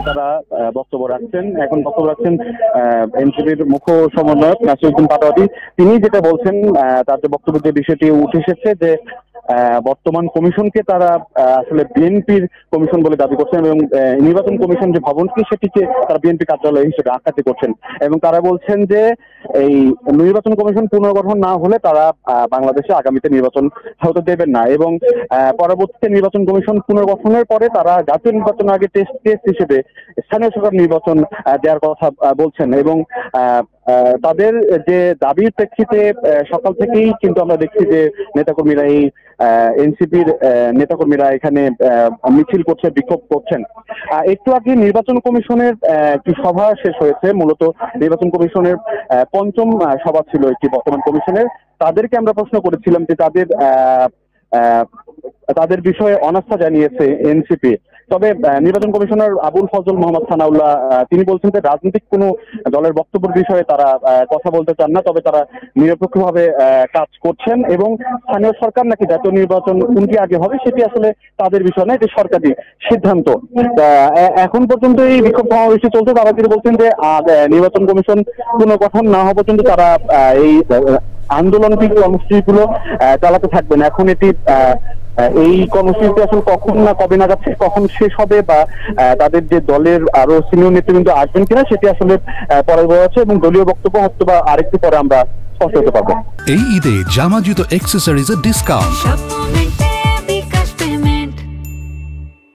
তারা বক্তব্য রাখছেন। এখন বক্তব্য রাখছেন এনসিপির মুখ্য সমন্বয়ক নাসিরউদ্দিন পাটোয়ারি। তিনি যেটা বলছেন, তার যে বক্তব্যের যে বিষয়টি উঠে এসেছে যে বর্তমান কমিশনকে তারা আসলে বিএনপির কমিশন বলে দাবি করছেন এবং নির্বাচন কমিশন যে ভবনটি সেটিকে তারা বিএনপি কার্যালয় হিসেবে আখ্যাতি করছেন এবং তারা বলছেন যে এই নির্বাচন কমিশন পুনর্গঠন না হলে তারা বাংলাদেশে আগামীতে নির্বাচন হতে দেবেন না এবং পরবর্তীতে নির্বাচন কমিশন পুনর্গঠনের পরে তারা জাতীয় নির্বাচন আগে টেস্ট কেস হিসেবে স্থানীয় সরকার নির্বাচন দেওয়ার কথা বলছেন এবং তাদের যে দাবির প্রেক্ষিতে সকাল থেকেই কিন্তু আমরা দেখছি যে নেতাকর্মীরা এই এনসিপির নেতাকর্মীরা এখানে মিছিল করছে, বিক্ষোভ করছেন। একটু আগে নির্বাচন কমিশনের একটি সভা শেষ হয়েছে, মূলত নির্বাচন কমিশনের পঞ্চম সভা ছিল একটি বর্তমান কমিশনের। তাদেরকে আমরা প্রশ্ন করেছিলাম যে তাদের বিষয়ে অনাস্থা জানিয়েছে এনসিপি। তবে নির্বাচন কমিশনার আবুল ফজল মোহাম্মদ সানাউল্লাহ তিনি বলছেন যে রাজনৈতিক কোনো দলের বক্তব্যের বিষয়ে তারা কথা বলতে চান না, তবে তারা নিরপেক্ষভাবে কাজ করছেন এবং স্থানীয় সরকার নাকি জাতীয় নির্বাচন কোনটি আগে হবে সেটি আসলে তাদের বিষয় নয়, এটি সরকারি সিদ্ধান্ত। এখন পর্যন্ত এই বিক্ষোভ সমাবেশে চলছে। তারা তিনি বলছেন যে নির্বাচন কমিশন পুনর্গঠন না হওয়া পর্যন্ত তারা এই আন্দোলনটি কর্মসূচিগুলো চালাতে থাকবেন। এখন এটি এই কর্মসূচিটি আসলে কখন না কবে নাগাদ কখন শেষ হবে বা তাদের যে দলের আরো সিনিয়র নেতৃবৃন্দ আসবেন কিনা সেটি আসলে পরে বলা আছে এবং দলীয় বক্তব্য হয়তো বা আরেকটু পরে আমরা স্পষ্ট হতে পারবো। এই ঈদে জামা জুতো অ্যাক্সেসরিজের ডিসকাউন্ট